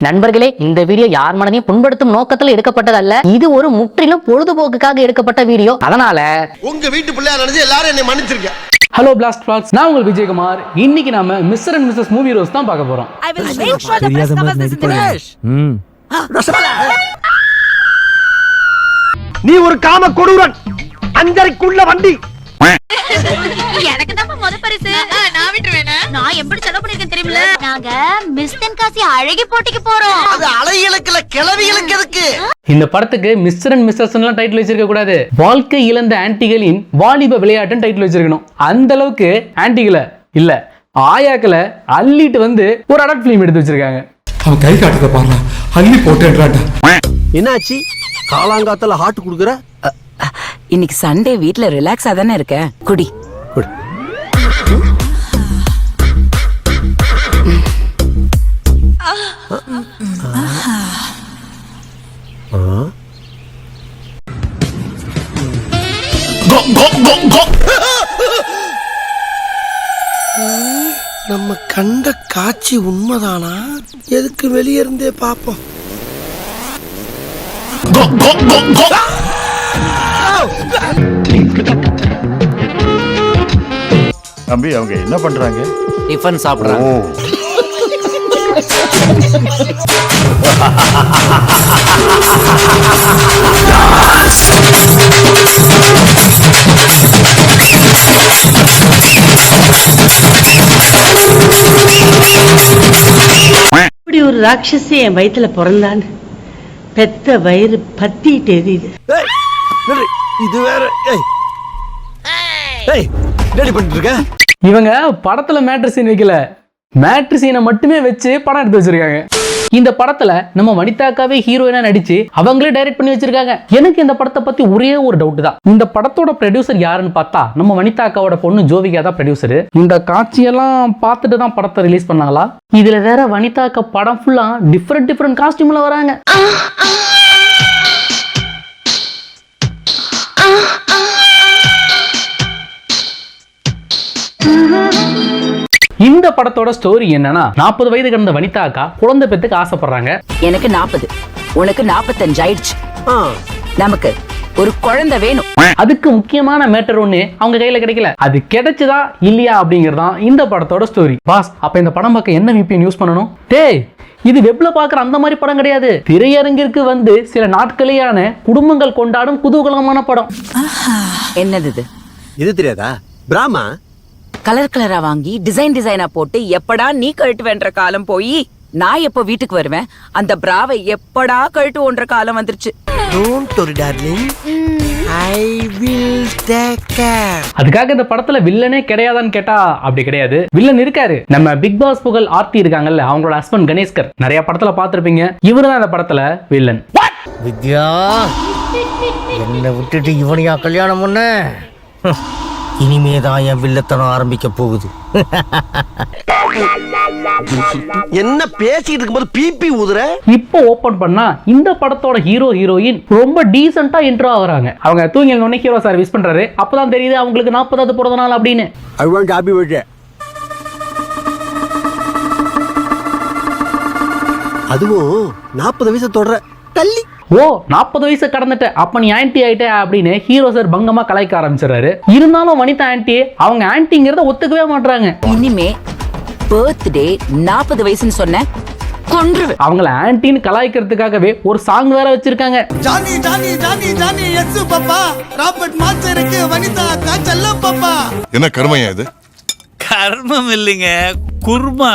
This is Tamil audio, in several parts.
நண்பர்களே, இந்த வீடியோ யார் மனதையும் புண்படுத்தும் நோக்கத்தில் எடுக்கப்பட்டதல்ல. இது ஒரு முற்றிலும் பொழுதுபோக்குக்காக எடுக்கப்பட்ட வீடியோ. அதனால உங்க வீட்டு பிள்ளையா நினைச்சு எல்லாரும் என்னை மன்னிச்சிருக்க. ஹலோ பிளாஸ்ட் ஃபாக்ஸ், நான் உங்கள் விஜயகுமார். இன்னைக்கு நாம மிஸ்டர் அண்ட் மிஸ்ஸஸ் மூவி ரோஸ் தான் பார்க்க போறோம். நீ ஒரு காம கொடூரன், அஞ்சரைக்குள்ள வண்டி. எனக்கு தான் முத பரிசு. நான் விட்டுவேனா? நான் எப்படி செலவு பண்ணிருக்கேன் தெரியுமில? நாங்க மிஸ் தென்காசி அழகி போட்டிக்கு போறோம். அது அலைகளுக்குல கிளவிகளுக்கு எதுக்கு? இந்த படத்துக்கு மிஸ்டர் அண்ட் மிஸ்ஸஸ் எல்லாம் டைட்டில் வச்சிருக்க கூடாது. வாழ்க்கை இழந்த ஆன்டிகளின் வாலிப விளையாட்டுன்னு டைட்டில் வச்சிருக்கணும். அந்த அளவுக்கு ஆன்டிகளை இல்ல ஆயாக்களை அள்ளிட்டு வந்து ஒரு அடல்ட் பிலிம் எடுத்து வச்சிருக்காங்க. அவன் கை காட்டுறத பாருங்க, அள்ளி போட்டேன்றான்டா. என்னாச்சு? காலாங்காத்துல ஹார்ட் குடுக்குற? இன்னைக்கு சண்டே வீட்ல ரிலாக்ஸா தானே இருக்கேன். குடி குடி. நம்ம கண்ட காட்சி உண்மைதானா? எதுக்கு வெளியே இருந்தே பாப்போம். தம்பி, அவங்க என்ன பண்றாங்க? டிஃபன் சாப்பிடுறாங்க. இப்படி ஒரு ராட்சசி என் வயிற்றுல பிறந்தான்னு பெத்த வயிறு பத்திட்டு எரியுது. இது வேற. ரெடி பண்ணிட்டு இருக்க. இவங்க படத்துல மேட்ரு சீன் வைக்கல, மேட்ரு சீனை மட்டுமே வச்சு படம் எடுத்து வச்சிருக்காங்க. இந்த படத்துல நம்ம வனிதாக்காவே ஹீரோயினா நடிச்சு அவங்களே டைரக்ட் பண்ணி வச்சிருக்காங்க. எனக்கு இந்த படத்தை பத்தி ஒரே ஒரு டவுட் தான். இந்த படத்தோட ப்ரொடியூசர் யாருன்னு பார்த்தா நம்ம வனிதாக்காவோட பொண்ணு ஜோவிகா தான் ப்ரொடியூசர். இந்த காட்சியெல்லாம் பார்த்துட்டு தான் படத்தை ரிலீஸ் பண்ணாங்களா? இதுல வேற வனிதாக்கா படம் ஃபுல்லா டிஃப்ரெண்ட் காஸ்டியூம்ல வராங்க. இந்த படத்தோட ஸ்டோரி என்னன்னா, 40 வயது கடந்த வனிதா அக்கா குழந்தை பெத்துக்கு ஆசைப்படுறாங்க. எனக்கு 40, உனக்கு 45 ஆயிடுச்சு. நமக்கு ஒரு குழந்தை வேணும். அதுக்கு முக்கியமான மேட்டர் ஒண்ணு அவங்க கையில கிடைக்கல. அது கிடைச்சதா இல்லையா அப்படிங்கறதான் இந்த படத்தோட ஸ்டோரி. பாஸ், அப்ப இந்த படம் பார்க்க என்ன VPN யூஸ் பண்ணணும்? டேய், இது வெப்ல பாக்குற அந்த மாதிரி படம் கிடையாது. திரையரங்கிற்கு வந்து சில நாட்களேயான குடும்பங்கள் கொண்டாடும் குதூகலமான படம். என்னது இது? இது தெரியாதா? பிராமா கலர் கலரா வாங்கி டிசைனா போட்டு எப்படா நீ கழட்டுவேன்ற காலம் போய் நான் எப்போ வீட்டுக்கு வருவேன்? அந்த பிராவை எப்படா கழட்டுவோன்ற காலம் வந்துருச்சு. Don't worry darling, I will take care. அதுக்காக இந்த படத்துல வில்லனே கிடையாதான்னு கேட்டா அப்படி கிடையாது. வில்லன் இருக்காரு. நம்ம பிக் பாஸ் புகழ் ஆர்த்தி இருக்காங்கல்ல, அவங்களோட ஹஸ்பண்ட் கணேஷ்கர் நிறைய படத்துல பாத்திருப்பீங்க. இவருதான் இந்த படத்துல வில்லன். வித்யா, என்ன விட்டுட்டு இவனையா கல்யாணம் பண்ண? இனிமேதான் என் வில்லத்தனம் ஆரம்பிக்க போகுது. என்ன பேசிட்டு இருக்கும்போது பிபி ஊதுற? இப்போ ஓபன் பண்ணா இந்த படத்தோட ஹீரோ ஹீரோயின் ரொம்ப டீசென்ட்டா இன்ட்ரோ ஆகுறாங்க. அவங்க தூங்கி எழுந்தோடனே ஹீரோ சார் விஷ் பண்றாரு. அப்பதான் தெரியுது அவங்களுக்கு 40வது பிறந்த நாள் அப்படின்னு. I want happy birthday. அதுவும் 40 வயசு தொடர தள்ளி. ஓ, 40 வயசு கடந்துட்ட, அப்ப நீ ஆன்டி ஆயிட்ட அப்படின்னு ஹீரோ சார் பங்கமா கலாய்க்க ஆரம்பிச்சிடறாரு. இருந்தாலும் வனிதா ஆன்டி அவங்க ஆன்டிங்கிறத ஒத்துக்கவே மாட்டாங்க. இனிமே பர்த்டே 40 வயசுன்னு சொன்ன கொன்றுவேன். அவங்கள ஆன்டின்னு கலாய்க்கிறதுக்காகவே ஒரு சாங் வேற வச்சிருக்காங்க. Johnny Johnny Johnny Johnny yes papa, Robert மாஸ்டருக்கு வனிதா காச்சல்ல பாப்பா. என்ன கர்மையா இது? கர்மம் இல்லைங்க, குர்மா.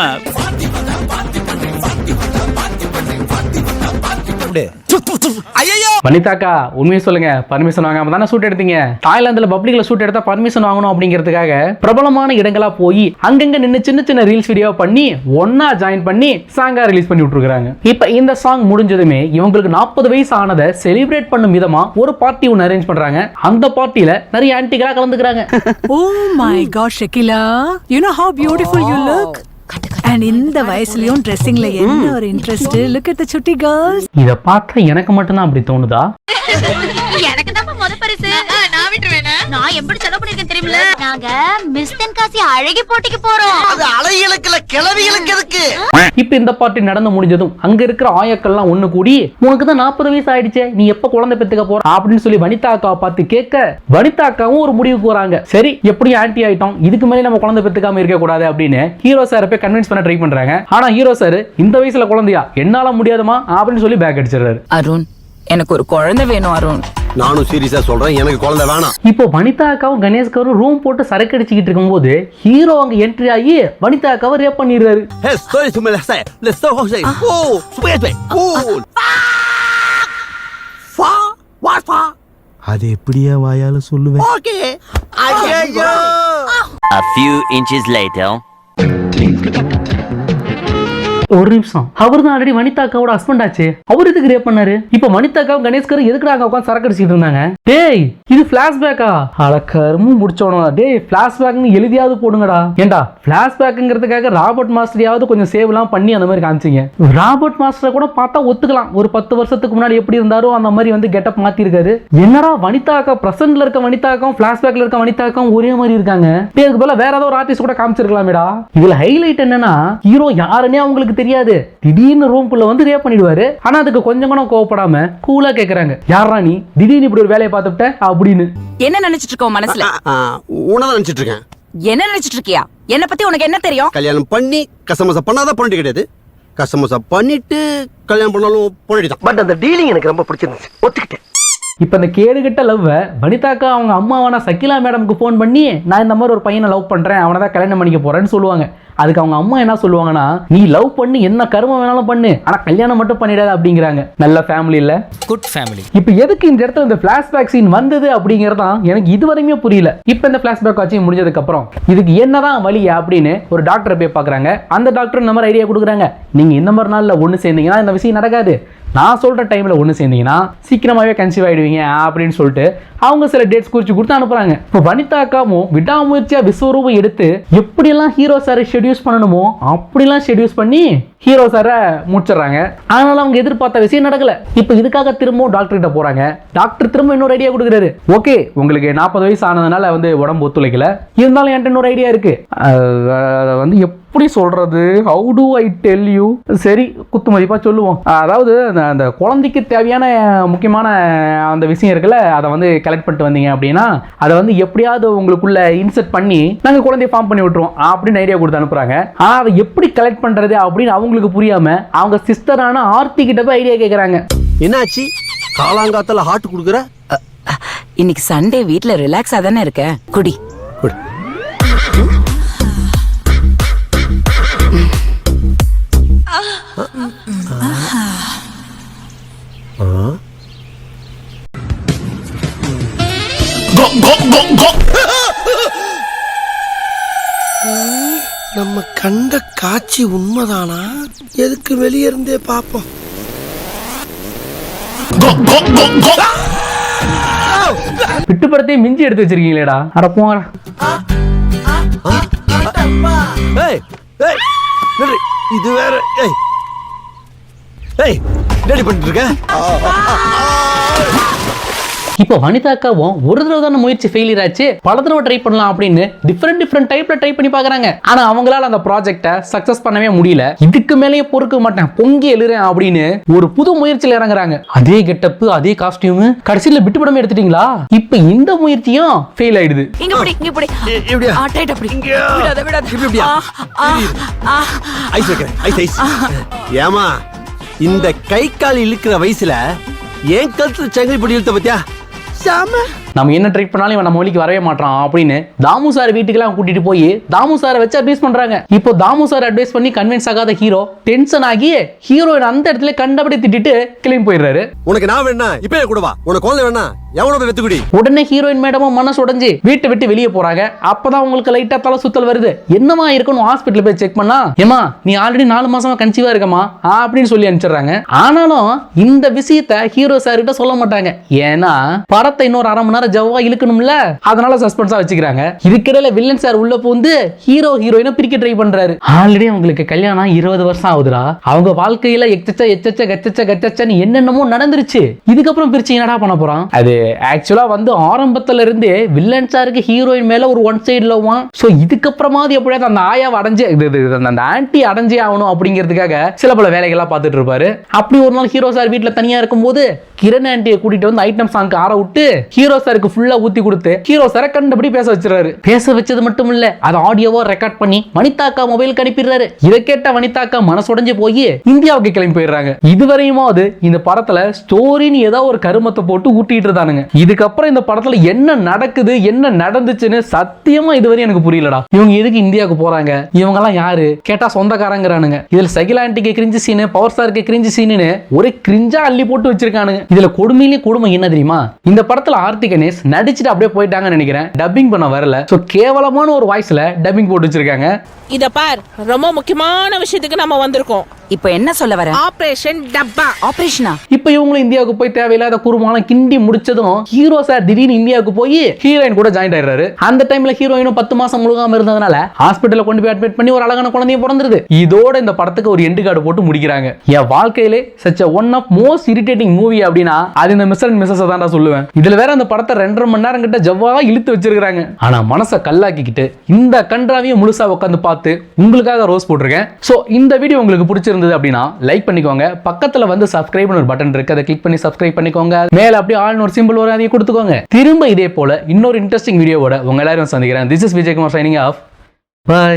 வனிதாக்கா, உண்மையை சொல்லுங்க, பர்மிஷன் வாங்காம தானே ஷூட் எடுத்தீங்க? தாய்லாந்துல பப்ளிக்ல ஷூட் எடுத்தா பர்மிஷன் வாங்கணும் அப்படிங்கிறதுக்காக பிரபலமான இடங்களா போய் அங்கங்க நின்று சின்ன சின்ன ரீல்ஸ் வீடியோ பண்ணி ஒன்னா ஜாயின் பண்ணி சாங்கா ரிலீஸ் பண்ணி விட்டுருக்காங்க. இப்ப இந்த சாங் முடிஞ்சதுமே இவங்களுக்கு 40 வயசு ஆனதை செலிப்ரேட் பண்ணும் விதமா ஒரு பார்ட்டி ஒன்னு அரேஞ்ச் பண்றாங்க. அந்த பார்ட்டியில நிறைய ஆன்டிகளா கலந்துக்கிறாங்க. Oh my gosh, Shakila, you know how beautiful you look. And இந்த வயசுலயும் ட்ரெஸ்ஸிங்ல என்ன ஒரு interest. Look at the chutti girls. இத பார்த்தா எனக்கு மட்டும் தான் அப்படி தோணுதா? எனக்கு தான் முத பரிசு. நான் விட்டுவேனா? நான் எப்படி செலவு பண்ணிருக்கேன் தெரியுமில? நாங்க மிஸ் தென்காசி அழகி போட்டிக்கு போறோம். அது அலைகளுக்குல கிளவிகளுக்கு எதுக்கு? இப்ப இந்த பார்ட்டி நடந்து முடிஞ்சதும் அங்க இருக்கிற ஆயக்கள்லாம் ஒண்ணு கூடி, உனக்கு தான் 40 வயசு ஆயிடுச்சே, நீ எப்ப குழந்தை பெத்துக்க போற அப்படின்னு சொல்லி வனிதா அக்காவை பார்த்து கேட்க, வனிதா அக்காவும் ஒரு முடிவுக்கு வராங்க. சரி, எப்படி ஆன்டி ஆயிட்டோம், இதுக்கு மேலே நம்ம குழந்தை பெத்துக்காம இருக்க கூடாது அப்படின்னு ஹீரோ சார் போய் கன்வின்ஸ் பண்ண ட்ரை பண்றாங்க. ஆனா ஹீரோ சார் இந்த வயசுல குழந்தையா, என்னால முடியாதுமா அப்படின்னு சொல்லி பேக் அடிச்சிடுறாரு. அருண், எனக்கு ஒரு குழந்தை வேணும் அருண். நானும் சீரியஸா சொல்றேன், எனக்கு குழந்தை வேணாம். இப்போ வனிதா அக்காவும் கணேஷ்காரும் ரூம் போட்டு சரக்கு அடிச்சுக்கிட்டு இருக்கும்போது ஹீரோ அங்க என்ட்ரி ஆகி வனிதா அக்காவை ரேப் பண்ணிடுறாரு. அது எப்படியா வாயால சொல்லுவேன்? A few inches later. ஒரு நிமிஷம், அவர் தான் ஆல்ரெடி வனிதா அக்காவோட ஹஸ்பண்ட் ஆச்சு, அவர் எதுக்கு ரேப் பண்ணாரு? இப்போ வனிதா அக்காவும் கணேஷ்கரும் எதுக்குடா அங்க உட்காந்து சரக்கு அடிச்சிட்டு இருந்தாங்க? டேய், இது பிளாஷ்பேக்கா? அடக்கருமும் முடிச்சோம். டேய், பிளாஷ்பேக்னு எழுதியாவது போடுங்கடா. ஏண்டா, பிளாஷ்பேக்குங்கிறதுக்காக ராபர்ட் மாஸ்டரையாவது கொஞ்சம் சேவ்லாம் பண்ணி அந்த மாதிரி காமிச்சிங்க. ராபர்ட் மாஸ்டரை கூட பார்த்தா ஒத்துக்கலாம், ஒரு 10 வருஷத்துக்கு முன்னாடி எப்படி இருந்தாரோ அந்த மாதிரி வந்து கெட்டப் மாத்திருக்காரு. என்னடா வனிதா அக்கா பிரசன்ட்ல இருக்க வனிதா அக்காவும் பிளாஷ்பேக்ல இருக்க வனிதா அக்காவும் ஒரே மாதிரி இருக்காங்க. இதுக்கு போல வேற ஏதோ ஒரு ஆர்டிஸ்ட் கூட காமிச்சிருக்கலாமேடா. இதுல ஹைலைட் என்னன்னா, ஹீரோ யாருன்னே அவங்களுக்கு தெரியாது, திடீர்னு ரூம்குள்ள வந்து ரேப் பண்ணிடுவாரு. ஆனா அதுக்கு கொஞ்சம் கூட கோவப்படாம கூலா கேக்குறாங்க, யாரா நீ திடீர்னு இப்படி ஒரு வேலையை பார்த்துட்ட அப்படின்னு. என்ன நினைச்சிட்டு இருக்கோம் மனசுல? உனதான் நினைச்சிட்டு இருக்கேன். என்ன நினைச்சிட்டு இருக்கியா? என்ன பத்தி உனக்கு என்ன தெரியும்? கல்யாணம் பண்ணி கசமசா பண்ணாதான் பொண்ணு கிடையாது, கசமசா பண்ணிட்டு கல்யாணம் பண்ணாலும் பொண்ணு தான். பட் அந்த டீலிங் எனக்கு ரொம்ப பிடிச்சிருந்துச்சு, ஒத்துக்கிட்டேன். இப்ப இந்த கேடுகிட்ட லவ் வனிதாக்கா அவங்க அம்மாவான சகிலா மேடம்க்கு போன் பண்ணி, நான் இந்த மாதிரி ஒரு பையனை லவ் பண்றேன், அவனை தான் கல்யாணம் பண்ணிக்க போறேன்னு சொல்லுவாங்க. அதுக்கு அவங்க அம்மா என்ன சொல்லுவாங்கன்னா, நீ லவ் பண்ணி என்ன கர்மம் வேணாலும் பண்ணு, ஆனா கல்யாணம் மட்டும் பண்ணிடாத அப்படிங்கிறாங்க. நல்ல ஃபேமிலி இல்ல, Good family. இப்ப எதுக்கு இந்த இடத்துல இந்த பிளாஷ்பேக் சீன் வந்தது அப்படிங்கறதான் எனக்கு இதுவரையுமே புரியல. இப்ப இந்த பிளாஷ்பேக் ஆச்சு முடிஞ்சதுக்கு அப்புறம் இதுக்கு என்னதான் வழி அப்படின்னு ஒரு டாக்டரை போய் பாக்குறாங்க. அந்த டாக்டர் இந்த மாதிரி ஐடியா கொடுக்குறாங்க, நீங்க இந்த மாதிரி நாள்ல ஒண்ணு சேர்ந்தீங்கன்னா இந்த விஷயம் நடக்காது, நான் சொல்ற டைம்ல ஒண்ணு சேர்ந்தீங்கன்னா சீக்கிரமாவே கன்சீவ் ஆயிடுவீங்க அப்படின்னு சொல்லிட்டு அவங்க சில டேட்ஸ் குறிச்சு கொடுத்து அனுப்புறாங்க. இப்போ வனிதா அக்காவும் விடாமுயற்சியா விஸ்வரூபம் எடுத்து எப்படியெல்லாம் ஹீரோ சாரை ஷெடியூஸ் பண்ணணுமோ அப்படிலாம் ஷெடியூஸ் பண்ணி ஹீரோ சாரை முடிச்சிடறாங்க. அதனால அவங்க எதிர்பார்த்த விஷயம் நடக்கல. இப்போ இதுக்காக திரும்பவும் டாக்டர் கிட்ட போறாங்க. டாக்டர் திரும்ப இன்னொரு ஐடியா கொடுக்குறாரு. ஓகே, உங்களுக்கு 40 வயசு ஆனதுனால வந்து உடம்பு ஒத்துழைக்கல, இருந்தாலும் என்கிட்ட இன்னொரு ஐடியா இருக்கு. அதை வந்து எப்படி சொல்றது, how to I tell you, சரி குத்து மதிப்பா சொல்லுவோம். அதாவது அந்த குழந்தைக்கு தேவையான முக்கியமான அந்த விஷயம் இருக்குல்ல, அதை வந்து கலெக்ட் பண்ணிட்டு வந்தீங்க அப்படின்னா அதை வந்து எப்படியாவது உங்களுக்குள்ள இன்செர்ட் பண்ணி நாங்க குழந்தைய ஃபார்ம் பண்ணி விட்டுருவோம் அப்படின்னு ஐடியா கொடுத்து அனுப்புறாங்க. ஆனா அதை எப்படி கலெக்ட் பண்றது அப்படின்னு அவங்களுக்கு புரியாம அவங்க சிஸ்டரான ஆர்த்தி கிட்ட போய் ஐடியா கேட்கறாங்க. என்னாச்சு, காலாங்காத்தால ஹார்ட் குடுக்குற? இன்னைக்கு சண்டே வீட்ல ரிலாக்ஸா தானே இருக்க, குடி. நம்ம கண்ட காட்சி உண்மைதானா? எதுக்கு வெளியே இருந்தே பாப்போம். பிட்டு படத்தையே மிஞ்சி எடுத்து வச்சிருக்கீங்களேடா. அட போங்கடா. இது வேற. ரெடி பண்ணிட்டு இருக்க. இப்போ வனிதாக்காவும் ஒரு தடவை தான முயற்சி ஃபெயிலியர் ஆச்சு, பல தடவை ட்ரை பண்ணலாம் அப்படின்னு டிஃபரெண்ட் டைப்ல ட்ரை பண்ணி பார்க்கறாங்க. ஆனா அவங்களால அந்த ப்ராஜெக்ட்டை சக்சஸ் பண்ணவே முடியல. இதுக்கு மேலேயே பொறுக்க மாட்டேன், பொங்கி எழுறேன் அப்படின்னு ஒரு புது முயற்சியில் இறங்குறாங்க. அதே கெட்டப், அதே காஸ்டியூம், கடைசியில விட்டு படமே எடுத்துட்டீங்களா? இப்போ இந்த முயற்சியும் ஃபெயில் ஆயிடுது. இங்க போடி, இங்க போடி. எப்படியா? டைட் அப்படி. விடாத விடாத. இப்படியா? ஐஸ் வைக்கிறேன். ஐஸ். ஏமா, இந்த கை கால் இழுக்கிற வயசுல ஏன் கழுத்துல சங்கிலி பிடி இழுத்த பத்தியா? நம்ம என்ன ட்ரை பண்ணாலும் இவன் நம்ம வழிக்கு வரவே மாட்டான் அப்படின்னு தாமு சார் வீட்டுக்கெல்லாம் கூட்டிட்டு போய் தாமு சாரை வச்சு அட்வைஸ் பண்றாங்க. இப்போ தாமு சார் அட்வைஸ் பண்ணி கன்வின்ஸ் ஆகாத ஹீரோ டென்ஷன் ஆகி ஹீரோயின் அந்த இடத்துல கண்டபடி திட்டிட்டு கிளம்பி போயிடுறாரு. உனக்கு நான் வேணா இப்பவே கூட வா, உனக்கு குழந்தை வேணா எவனோ போய் வெத்துக்குடி. உடனே ஹீரோயின் மேடமும் மனசு உடைஞ்சு வீட்டை விட்டு வெளியே போறாங்க. அப்பதான் உங்களுக்கு லைட்டா தலை சுத்தல் வருது. என்னமா இருக்குன்னு ஹாஸ்பிட்டல் போய் செக் பண்ணா, ஏமா நீ ஆல்ரெடி 4 மாசமா கன்சீவா இருக்கமா அப்படின்னு சொல்லி அனுப்பிச்சிடுறாங்க. ஆனாலும் இந்த விஷயத்த ஹீரோ சார் கிட்ட சொல்ல மாட்டாங்க. ஏன்னா படத்தை இன்னொரு 1/2 மணி நேரம் ஜவ்வா இழுக்கணும்ல, அதனால சஸ்பென்ஸா வச்சுக்கிறாங்க. இதுக்கிடையில வில்லன் சார் உள்ள பூந்து ஹீரோ ஹீரோயினை பிரிக்க ட்ரை பண்றாரு. ஆல்ரெடி அவங்களுக்கு கல்யாணம் 20 வருஷம் ஆகுதுடா. அவங்க வாழ்க்கையில எச்சச்ச கச்சச்சன்னு என்னென்னமோ நடந்துருச்சு. இதுக்கப்புறம் பிரிச்சு என்னடா பண்ண போறான்? அது ஆக்சுவலா வந்து ஆரம்பத்துல இருந்தே வில்லன் சாருக்கு ஹீரோயின் மேல ஒரு ஒன் சைடு லவ்வான். சோ இதுக்கப்புறமா எப்படியாவது அந்த ஆயாவை அடைஞ்சு அந்த ஆன்டி அடைஞ்சே ஆகணும் அப்படிங்கிறதுக்காக சில பல வேலைகள்லாம் பார்த்துட்டு இருப்பாரு. அப்படி ஒரு நாள் ஹீரோ சார் வீட்டுல தனியா இருக்கும்போது கிரண் ஆண்டியை கூட்டிட்டு வந்து ஐட்டம் சாங்க்கு ஆற விட்டு ஹீரோ சாருக்கு ஃபுல்லா ஊத்தி கொடுத்து ஹீரோ சாரை கண்டபடி பேச வச்சிருக்காரு. பேச வச்சது மட்டும் இல்ல, அது ஆடியோவா ரெக்கார்ட் பண்ணி வனிதாக்கா மொபைலுக்கு அனுப்பிடுறாரு. இதை கேட்ட வனிதாக்கா மனசுடைஞ்சு போய் இந்தியாவுக்கு கிளம்பி போயிடுறாங்க. இதுவரையுமாவது இந்த படத்துல ஸ்டோரின்னு ஏதாவது ஒரு கருமத்தை போட்டு ஊட்டிட்டு இருந்தானுங்க. இதுக்கப்புறம் இந்த படத்துல என்ன நடக்குது என்ன நடந்துச்சுன்னு சத்தியமா இதுவரை எனக்கு புரியலடா. இவங்க எதுக்கு இந்தியாவுக்கு போறாங்க, இவங்க எல்லாம் யாரு கேட்டா சொந்தக்காரங்கிறானுங்க. இதுல சகிலா ஆண்டிக்கு கிரிஞ்சு சீனு, பவர் ஸ்டாருக்கு கிரிஞ்சு சீனு ஒரே கிரிஞ்சா அள்ளி போட்டு வச்சிருக்கானுங்க. இதுல கொடுமையிலே கொடுமை என்ன தெரியுமா, இந்த படத்துல ஆர்த்தி கணேஷ் நடிச்சுட்டு அப்படியே போயிட்டாங்கன்னு நினைக்கிறேன். டப்பிங் பண்ண வரல. சோ கேவலமான ஒரு வாய்ஸ்ல டப்பிங் போட்டு வச்சிருக்காங்க. இத பார், ரொம்ப முக்கியமான விஷயத்துக்கு நம்ம வந்திருக்கோம். இப்ப என்ன சொல்ல வர? ஆபரேஷன் டப்பா. ஆபரேஷனா? இப்ப இவங்களும் இந்தியாவுக்கு போய் தேவையில்லாத குருமான கிண்டி முடிச்சதும் ஹீரோ சார் திடீர்னு இந்தியாவுக்கு போய் ஹீரோயின் கூட ஜாயின் ஆயிடுறாரு. அந்த டைம்ல ஹீரோயினும் 10 மாசம் முழுகாம இருந்ததுனால ஹாஸ்பிட்டல்ல கொண்டு போய் அட்மிட் பண்ணி ஒரு அழகான குழந்தைய பிறந்துருது. இதோட இந்த படத்துக்கு ஒரு எண்டு கார்டு போட்டு முடிக்கிறாங்க. என் வாழ்க்கையிலே such one of most irritating movie அப்படின்னா அது இந்த மிஸ்டர் அண்ட் மிஸ்ஸஸ் தான் சொல்லுவேன். இதுல வேற அந்த படத்தை 2.5 மணி நேரம் கிட்ட ஜவ்வா இழுத்து வச்சிருக்காங்க. ஆனா மனசை கல்லாக்கிக்கிட்டு இந்த கன்றாவையும் முழுசா உட்காந்து பார்த்து உங்களுக்காக ரோஸ் போட்டிருக்கேன். சோ இந்த வீடியோ உங்களுக்கு பிடிச்சிருந்தது அப்படின்னா லைக் பண்ணிக்கோங்க. பக்கத்துல வந்து சப்ஸ்கிரைப் ஒரு பட்டன் இருக்கு, அதை கிளிக் பண்ணி சப்ஸ்கிரைப் பண்ணிக்கோங்க. மேல அப்படியே ஆல் ஒரு சிம்பிள் வரும், அதையும் கொடுத்துக்கோங்க. திரும்ப இதே போல இன்னொரு இன்ட்ரெஸ்டிங் வீடியோவோட உங்க எல்லாரும் சந்திக்கிறேன். This is Vijayakumar signing off. By.